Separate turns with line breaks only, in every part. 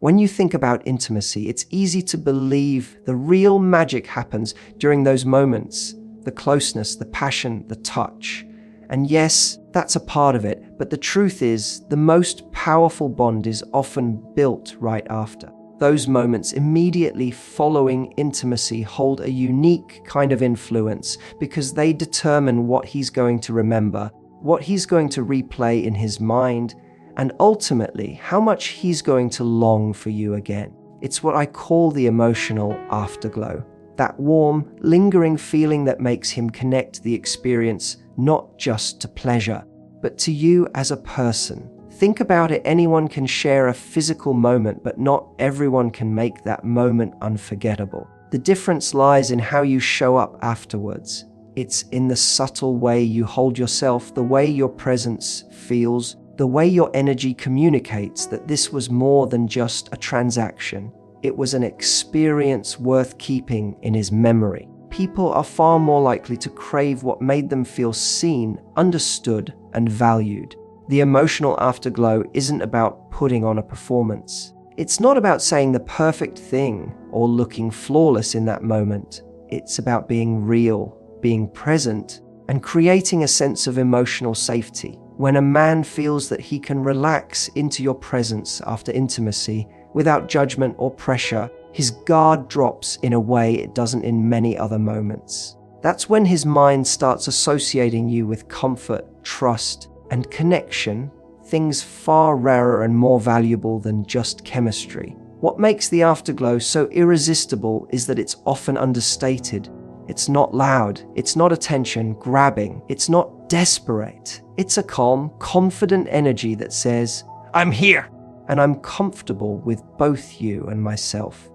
When you think about intimacy, it's easy to believe the real magic happens during those moments, the closeness, the passion, the touch. And yes, that's a part of it, but the truth is, the most powerful bond is often built right after. Those moments immediately following intimacy hold a unique kind of influence because they determine what he's going to remember, what he's going to replay in his mind, and ultimately how much he's going to long for you again. It's what I call the emotional afterglow. That warm, lingering feeling that makes him connect the experience not just to pleasure, but to you as a person. Think about it, anyone can share a physical moment, but not everyone can make that moment unforgettable. The difference lies in how you show up afterwards. It's in the subtle way you hold yourself, the way your presence feels, the way your energy communicates that this was more than just a transaction. It was an experience worth keeping in his memory. People are far more likely to crave what made them feel seen, understood, and valued. The emotional afterglow isn't about putting on a performance. It's not about saying the perfect thing or looking flawless in that moment. It's about being real, being present, and creating a sense of emotional safety. When a man feels that he can relax into your presence after intimacy without judgment or pressure, his guard drops in a way it doesn't in many other moments. That's when his mind starts associating you with comfort, trust, and connection, things far rarer and more valuable than just chemistry. What makes the afterglow so irresistible is that it's often understated. It's not loud, it's not attention-grabbing, it's not desperate. It's a calm, confident energy that says, "I'm here, and I'm comfortable with both you and myself."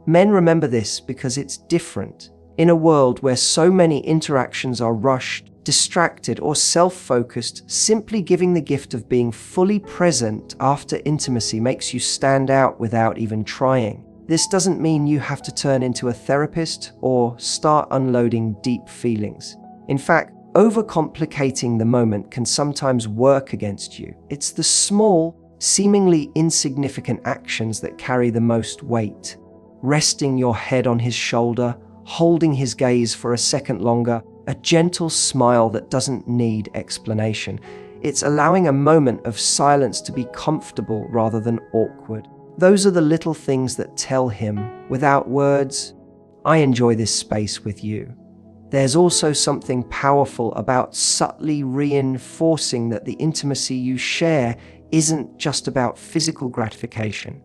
Men remember this because it's different. In a world where so many interactions are rushed, distracted, or self-focused, simply giving the gift of being fully present after intimacy makes you stand out without even trying. This doesn't mean you have to turn into a therapist or start unloading deep feelings. In fact, overcomplicating the moment can sometimes work against you. It's the small, seemingly insignificant actions that carry the most weight. Resting your head on his shoulder, holding his gaze for a second longer, a gentle smile that doesn't need explanation. It's allowing a moment of silence to be comfortable rather than awkward. Those are the little things that tell him, without words, "I enjoy this space with you." There's also something powerful about subtly reinforcing that the intimacy you share isn't just about physical gratification.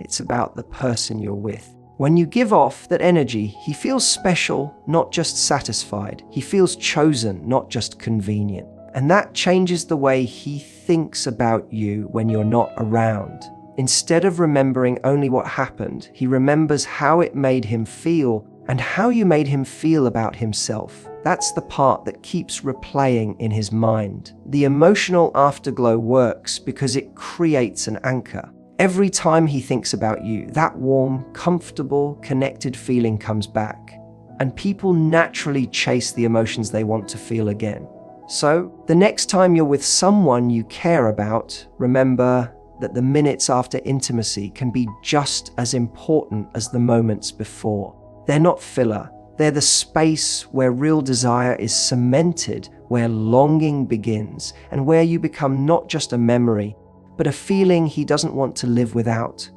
It's about the person you're with. When you give off that energy, he feels special, not just satisfied. He feels chosen, not just convenient. And that changes the way he thinks about you when you're not around. Instead of remembering only what happened, he remembers how it made him feel and how you made him feel about himself. That's the part that keeps replaying in his mind. The emotional afterglow works because it creates an anchor. Every time he thinks about you, that warm, comfortable, connected feeling comes back. And people naturally chase the emotions they want to feel again. So, the next time you're with someone you care about, remember that the minutes after intimacy can be just as important as the moments before. They're not filler. They're the space where real desire is cemented, where longing begins, and where you become not just a memory, but a feeling he doesn't want to live without.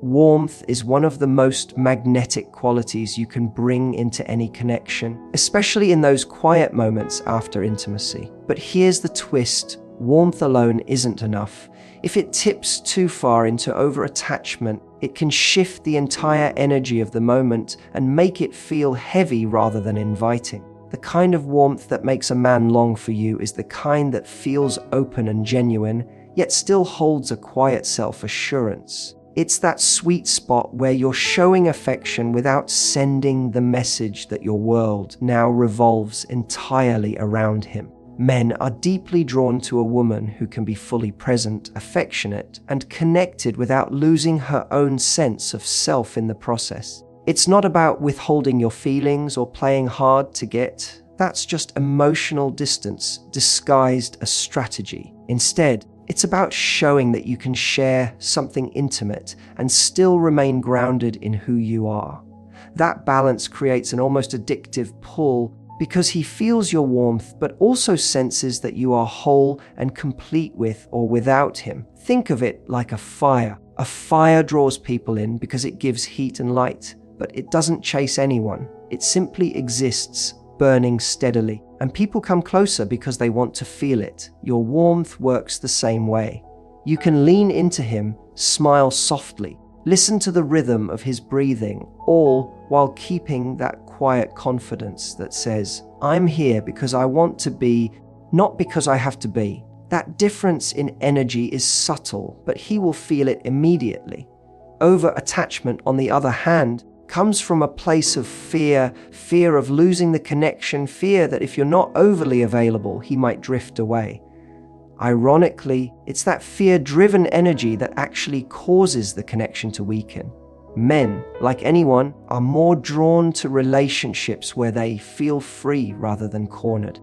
Warmth is one of the most magnetic qualities you can bring into any connection, especially in those quiet moments after intimacy. But here's the twist: warmth alone isn't enough. If it tips too far into over-attachment, it can shift the entire energy of the moment and make it feel heavy rather than inviting. The kind of warmth that makes a man long for you is the kind that feels open and genuine, yet still holds a quiet self-assurance. It's that sweet spot where you're showing affection without sending the message that your world now revolves entirely around him. Men are deeply drawn to a woman who can be fully present, affectionate, and connected without losing her own sense of self in the process. It's not about withholding your feelings or playing hard to get. That's just emotional distance disguised as strategy. Instead, It's about showing that you can share something intimate and still remain grounded in who you are. That balance creates an almost addictive pull because he feels your warmth but also senses that you are whole and complete with or without him. Think of it like a fire. A fire draws people in because it gives heat and light, but it doesn't chase anyone. It simply exists, burning steadily. And people come closer because they want to feel it. Your warmth works the same way. You can lean into him, smile softly, listen to the rhythm of his breathing, all while keeping that quiet confidence that says, I'm here because I want to be, not because I have to be. That difference in energy is subtle, but he will feel it immediately. Over-attachment, on the other hand, comes from a place of fear of losing the connection, fear that if you're not overly available, he might drift away. Ironically, it's that fear-driven energy that actually causes the connection to weaken. Men, like anyone, are more drawn to relationships where they feel free rather than cornered.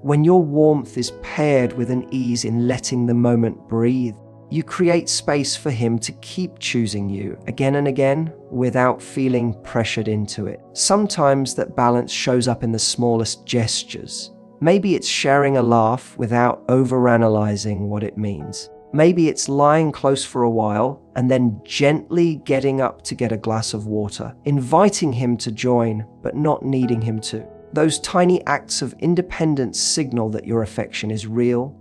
When your warmth is paired with an ease in letting the moment breathe, you create space for him to keep choosing you again and again without feeling pressured into it. Sometimes that balance shows up in the smallest gestures. Maybe it's sharing a laugh without overanalyzing what it means. Maybe it's lying close for a while and then gently getting up to get a glass of water, inviting him to join but not needing him to. Those tiny acts of independence signal that your affection is real,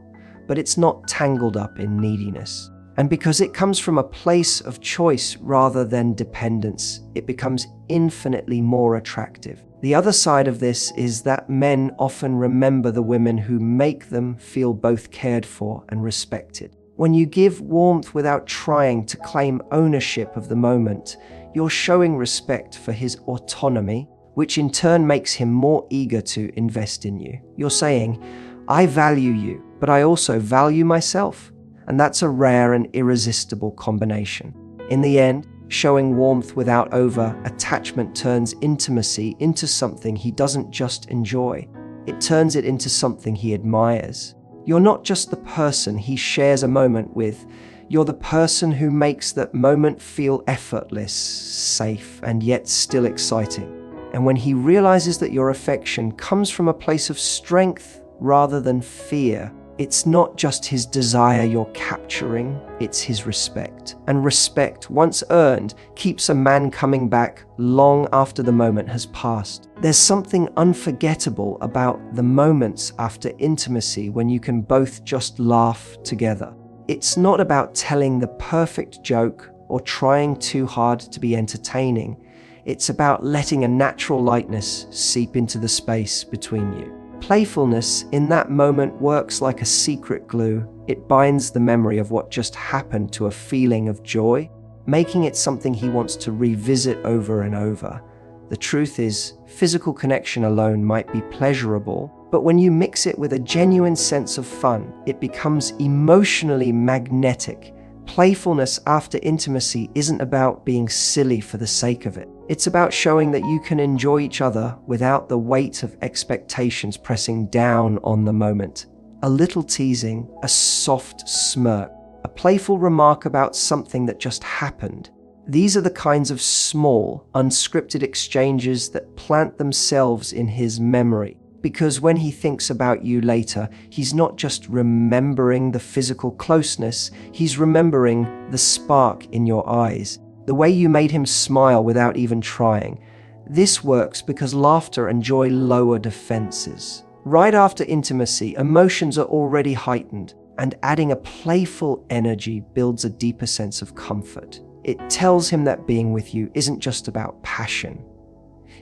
but it's not tangled up in neediness. And because it comes from a place of choice rather than dependence, it becomes infinitely more attractive. The other side of this is that men often remember the women who make them feel both cared for and respected. When you give warmth without trying to claim ownership of the moment, you're showing respect for his autonomy, which in turn makes him more eager to invest in you. You're saying, I value you, but I also value myself. And that's a rare and irresistible combination. In the end, showing warmth without over-attachment turns intimacy into something he doesn't just enjoy. It turns it into something he admires. You're not just the person he shares a moment with, you're the person who makes that moment feel effortless, safe, and yet still exciting. And when he realizes that your affection comes from a place of strength rather than fear, it's not just his desire you're capturing, it's his respect. And respect, once earned, keeps a man coming back long after the moment has passed. There's something unforgettable about the moments after intimacy when you can both just laugh together. It's not about telling the perfect joke or trying too hard to be entertaining. It's about letting a natural lightness seep into the space between you. Playfulness in that moment works like a secret glue. It binds the memory of what just happened to a feeling of joy, making it something he wants to revisit over and over. The truth is, physical connection alone might be pleasurable, but when you mix it with a genuine sense of fun, it becomes emotionally magnetic. Playfulness after intimacy isn't about being silly for the sake of it. It's about showing that you can enjoy each other without the weight of expectations pressing down on the moment. A little teasing, a soft smirk, a playful remark about something that just happened. These are the kinds of small, unscripted exchanges that plant themselves in his memory. Because when he thinks about you later, he's not just remembering the physical closeness, he's remembering the spark in your eyes, the way you made him smile without even trying. This works because laughter and joy lower defenses. Right after intimacy, emotions are already heightened, and adding a playful energy builds a deeper sense of comfort. It tells him that being with you isn't just about passion,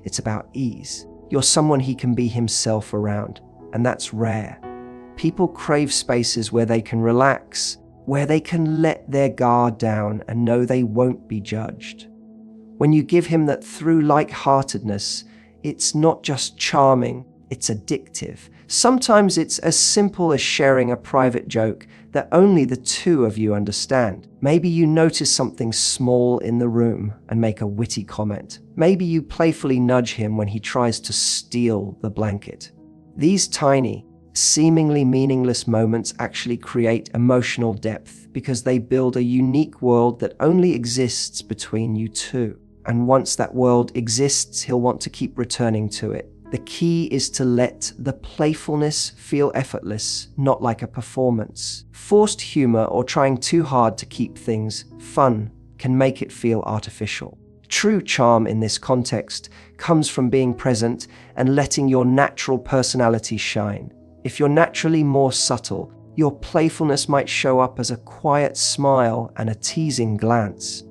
it's about ease. You're someone he can be himself around, and that's rare. People crave spaces where they can relax, where they can let their guard down and know they won't be judged. When you give him that through light-heartedness, it's not just charming, it's addictive. Sometimes it's as simple as sharing a private joke that only the two of you understand. Maybe you notice something small in the room and make a witty comment. Maybe you playfully nudge him when he tries to steal the blanket. These tiny, Seemingly meaningless moments actually create emotional depth because they build a unique world that only exists between you two. And once that world exists, he'll want to keep returning to it. The key is to let the playfulness feel effortless, not like a performance. Forced humor or trying too hard to keep things fun can make it feel artificial. True charm in this context comes from being present and letting your natural personality shine. If you're naturally more subtle, your playfulness might show up as a quiet smile and a teasing glance.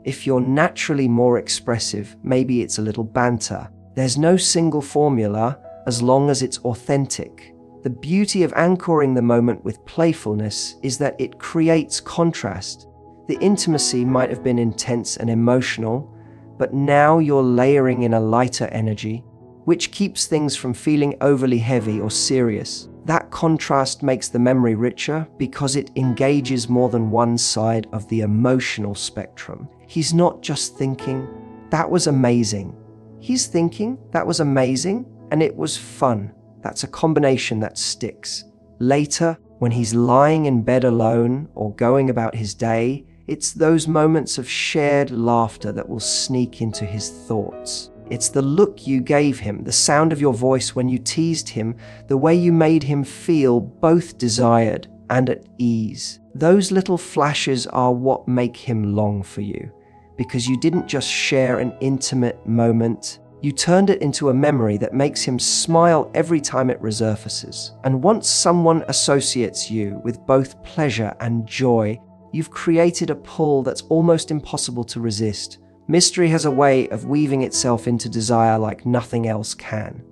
If you're naturally more expressive, maybe it's a little banter. There's no single formula as long as it's authentic. The beauty of anchoring the moment with playfulness is that it creates contrast. The intimacy might have been intense and emotional, but now you're layering in a lighter energy, which keeps things from feeling overly heavy or serious. That contrast makes the memory richer because it engages more than one side of the emotional spectrum. He's not just thinking, "That was amazing." He's thinking, "That was amazing, and it was fun." That's a combination that sticks. Later, when he's lying in bed alone or going about his day, it's those moments of shared laughter that will sneak into his thoughts. It's the look you gave him, the sound of your voice when you teased him, the way you made him feel both desired and at ease. Those little flashes are what make him long for you, because you didn't just share an intimate moment, you turned it into a memory that makes him smile every time it resurfaces. And once someone associates you with both pleasure and joy, you've created a pull that's almost impossible to resist. Mystery has a way of weaving itself into desire like nothing else can.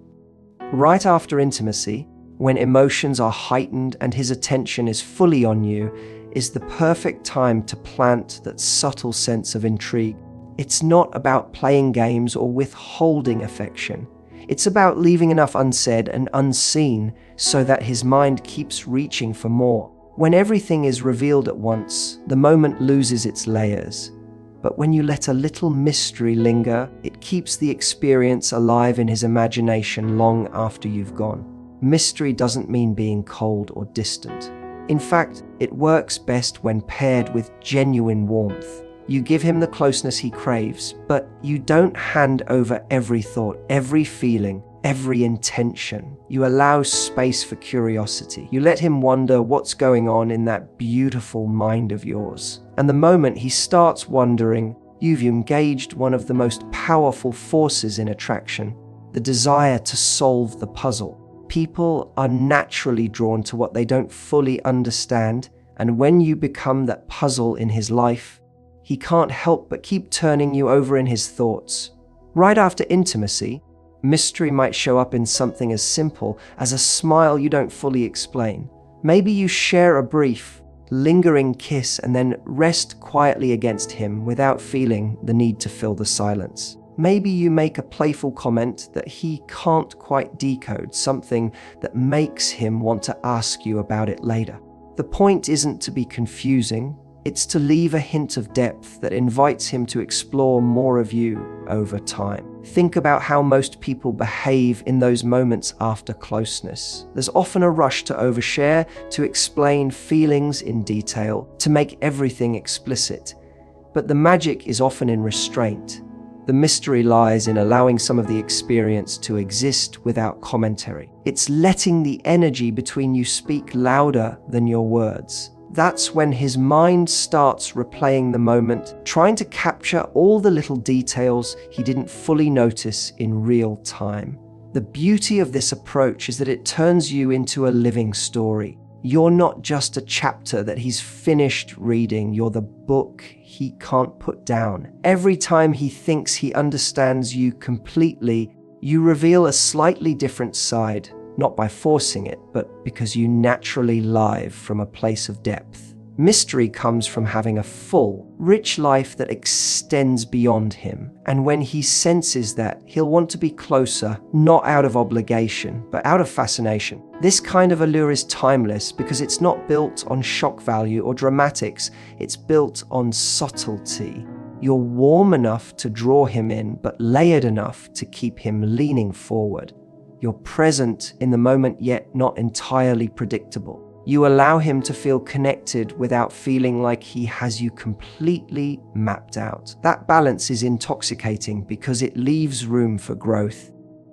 Right after intimacy, when emotions are heightened and his attention is fully on you, is the perfect time to plant that subtle sense of intrigue. It's not about playing games or withholding affection. It's about leaving enough unsaid and unseen so that his mind keeps reaching for more. When everything is revealed at once, the moment loses its layers. But when you let a little mystery linger, it keeps the experience alive in his imagination long after you've gone. Mystery doesn't mean being cold or distant. In fact, it works best when paired with genuine warmth. You give him the closeness he craves, but you don't hand over every thought, every feeling, every intention. You allow space for curiosity. You let him wonder what's going on in that beautiful mind of yours. And the moment he starts wondering, you've engaged one of the most powerful forces in attraction, the desire to solve the puzzle. People are naturally drawn to what they don't fully understand, and when you become that puzzle in his life, he can't help but keep turning you over in his thoughts. Right after intimacy, mystery might show up in something as simple as a smile you don't fully explain. Maybe you share a brief, lingering kiss and then rest quietly against him without feeling the need to fill the silence. Maybe you make a playful comment that he can't quite decode, something that makes him want to ask you about it later. The point isn't to be confusing, it's to leave a hint of depth that invites him to explore more of you over time. Think about how most people behave in those moments after closeness. There's often a rush to overshare, to explain feelings in detail, to make everything explicit. But the magic is often in restraint. The mystery lies in allowing some of the experience to exist without commentary. It's letting the energy between you speak louder than your words. That's when his mind starts replaying the moment, trying to capture all the little details he didn't fully notice in real time. The beauty of this approach is that it turns you into a living story. You're not just a chapter that he's finished reading, you're the book he can't put down. Every time he thinks he understands you completely, you reveal a slightly different side. Not by forcing it, but because you naturally live from a place of depth. Mystery comes from having a full, rich life that extends beyond him. And when he senses that, he'll want to be closer, not out of obligation, but out of fascination. This kind of allure is timeless because it's not built on shock value or dramatics. It's built on subtlety. You're warm enough to draw him in, but layered enough to keep him leaning forward. You're present in the moment, yet not entirely predictable. You allow him to feel connected without feeling like he has you completely mapped out. That balance is intoxicating because it leaves room for growth,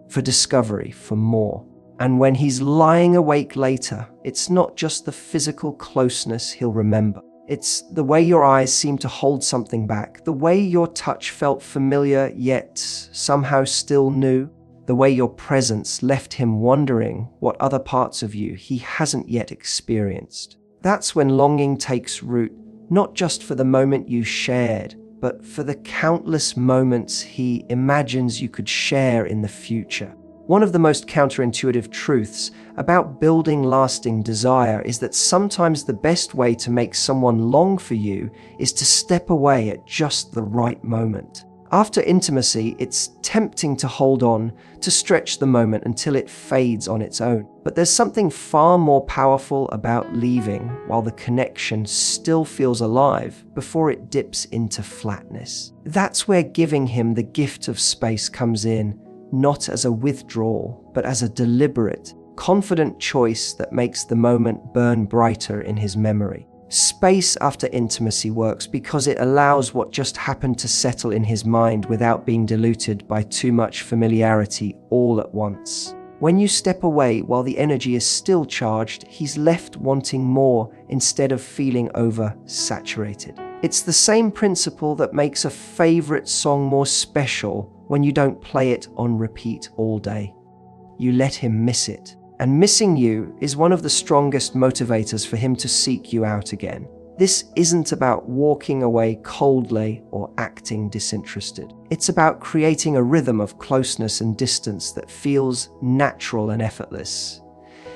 for discovery, for more. And when he's lying awake later, it's not just the physical closeness he'll remember. It's the way your eyes seem to hold something back, the way your touch felt familiar yet somehow still new, the way your presence left him wondering what other parts of you he hasn't yet experienced. That's when longing takes root, not just for the moment you shared, but for the countless moments he imagines you could share in the future. One of the most counterintuitive truths about building lasting desire is that sometimes the best way to make someone long for you is to step away at just the right moment. After intimacy, it's tempting to hold on, to stretch the moment until it fades on its own. But there's something far more powerful about leaving while the connection still feels alive before it dips into flatness. That's where giving him the gift of space comes in, not as a withdrawal, but as a deliberate, confident choice that makes the moment burn brighter in his memory. Space after intimacy works because it allows what just happened to settle in his mind without being diluted by too much familiarity all at once. When you step away while the energy is still charged, he's left wanting more instead of feeling oversaturated. It's the same principle that makes a favorite song more special when you don't play it on repeat all day. You let him miss it. And missing you is one of the strongest motivators for him to seek you out again. This isn't about walking away coldly or acting disinterested. It's about creating a rhythm of closeness and distance that feels natural and effortless.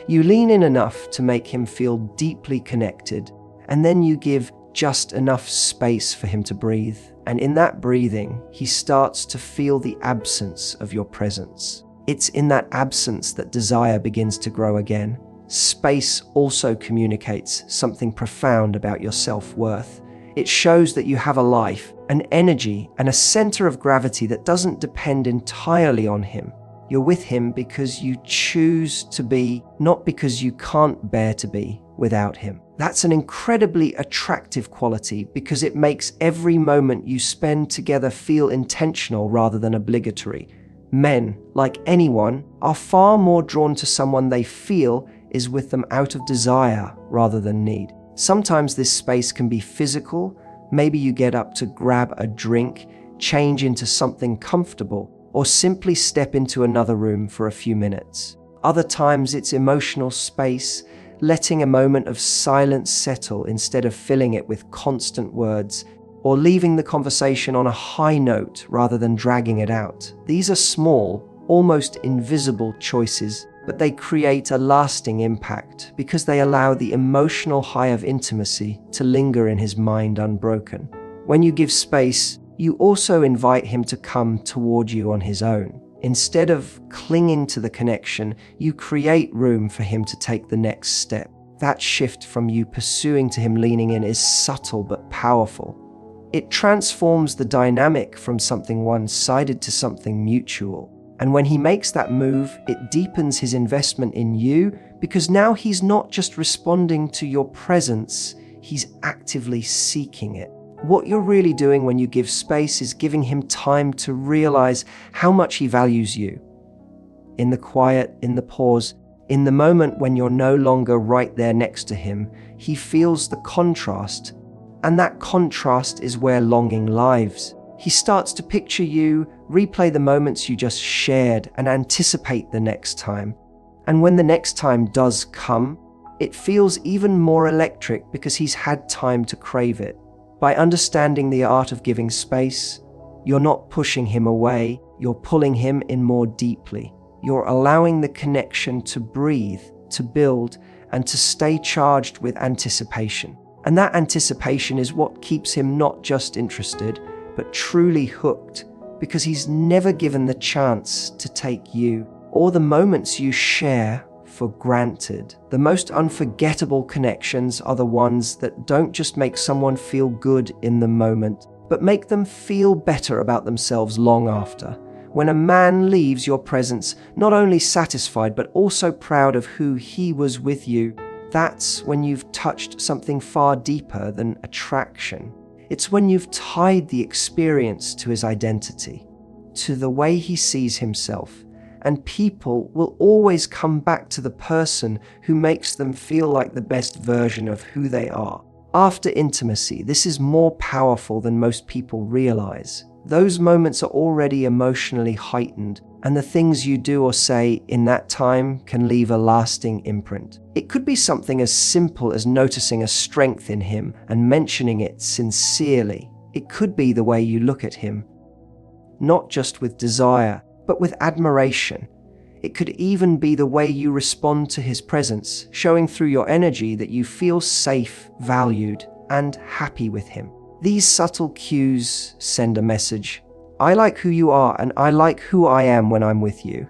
You lean in enough to make him feel deeply connected, and then you give just enough space for him to breathe. And in that breathing, he starts to feel the absence of your presence. It's in that absence that desire begins to grow again. Space also communicates something profound about your self-worth. It shows that you have a life, an energy, and a center of gravity that doesn't depend entirely on him. You're with him because you choose to be, not because you can't bear to be without him. That's an incredibly attractive quality because it makes every moment you spend together feel intentional rather than obligatory. Men, like anyone, are far more drawn to someone they feel is with them out of desire rather than need. Sometimes this space can be physical. Maybe you get up to grab a drink, change into something comfortable, or simply step into another room for a few minutes. Other times it's emotional space, letting a moment of silence settle instead of filling it with constant words, or leaving the conversation on a high note rather than dragging it out. These are small, almost invisible choices, but they create a lasting impact because they allow the emotional high of intimacy to linger in his mind unbroken. When you give space, you also invite him to come toward you on his own. Instead of clinging to the connection, you create room for him to take the next step. That shift from you pursuing to him leaning in is subtle but powerful. It transforms the dynamic from something one-sided to something mutual. And when he makes that move, it deepens his investment in you because now he's not just responding to your presence, he's actively seeking it. What you're really doing when you give space is giving him time to realize how much he values you. In the quiet, in the pause, in the moment when you're no longer right there next to him, he feels the contrast. And that contrast is where longing lives. He starts to picture you, replay the moments you just shared, and anticipate the next time. And when the next time does come, it feels even more electric because he's had time to crave it. By understanding the art of giving space, you're not pushing him away, you're pulling him in more deeply. You're allowing the connection to breathe, to build, and to stay charged with anticipation. And that anticipation is what keeps him not just interested, but truly hooked, because he's never given the chance to take you or the moments you share for granted. The most unforgettable connections are the ones that don't just make someone feel good in the moment, but make them feel better about themselves long after. When a man leaves your presence, not only satisfied, but also proud of who he was with you, that's when you've touched something far deeper than attraction. It's when you've tied the experience to his identity, to the way he sees himself, and people will always come back to the person who makes them feel like the best version of who they are. After intimacy, this is more powerful than most people realize. Those moments are already emotionally heightened, and the things you do or say in that time can leave a lasting imprint. It could be something as simple as noticing a strength in him and mentioning it sincerely. It could be the way you look at him, not just with desire, but with admiration. It could even be the way you respond to his presence, showing through your energy that you feel safe, valued, and happy with him. These subtle cues send a message. I like who you are, and I like who I am when I'm with you.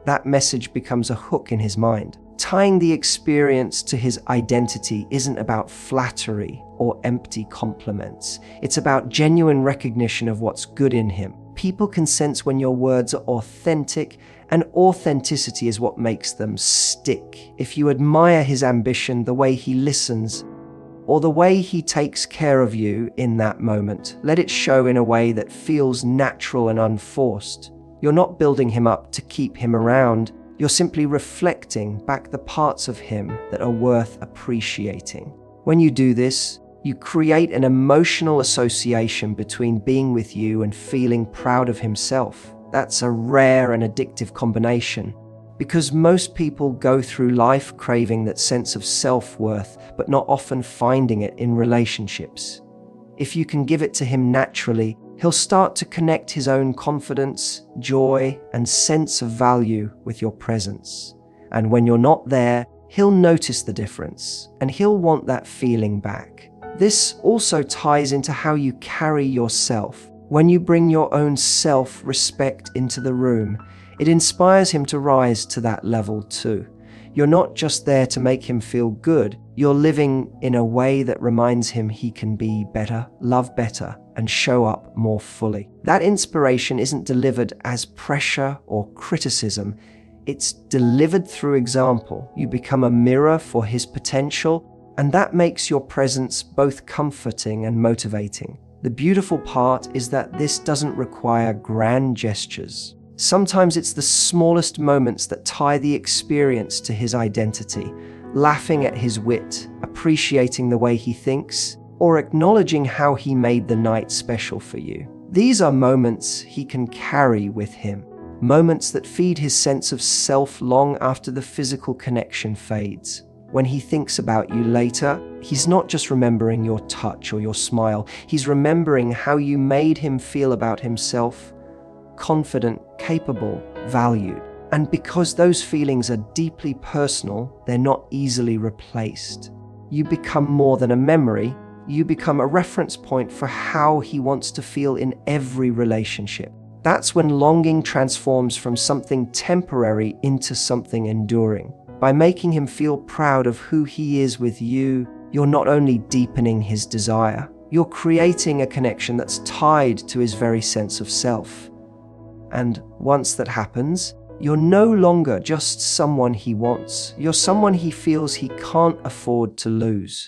That message becomes a hook in his mind. Tying the experience to his identity isn't about flattery or empty compliments. It's about genuine recognition of what's good in him. People can sense when your words are authentic, and authenticity is what makes them stick. If you admire his ambition, the way he listens, or the way he takes care of you in that moment, let it show in a way that feels natural and unforced. You're not building him up to keep him around. You're simply reflecting back the parts of him that are worth appreciating. When you do this, you create an emotional association between being with you and feeling proud of himself. That's a rare and addictive combination, because most people go through life craving that sense of self-worth, but not often finding it in relationships. If you can give it to him naturally, he'll start to connect his own confidence, joy, and sense of value with your presence. And when you're not there, he'll notice the difference, and he'll want that feeling back. This also ties into how you carry yourself. When you bring your own self-respect into the room, it inspires him to rise to that level too. You're not just there to make him feel good, you're living in a way that reminds him he can be better, love better, and show up more fully. That inspiration isn't delivered as pressure or criticism, it's delivered through example. You become a mirror for his potential, and that makes your presence both comforting and motivating. The beautiful part is that this doesn't require grand gestures. Sometimes it's the smallest moments that tie the experience to his identity, laughing at his wit, appreciating the way he thinks, or acknowledging how he made the night special for you. These are moments he can carry with him, moments that feed his sense of self long after the physical connection fades. When he thinks about you later, he's not just remembering your touch or your smile, he's remembering how you made him feel about himself, confident, capable, valued. And because those feelings are deeply personal, they're not easily replaced. You become more than a memory, you become a reference point for how he wants to feel in every relationship. That's when longing transforms from something temporary into something enduring. By making him feel proud of who he is with you, you're not only deepening his desire, you're creating a connection that's tied to his very sense of self. And once that happens, you're no longer just someone he wants, you're someone he feels he can't afford to lose.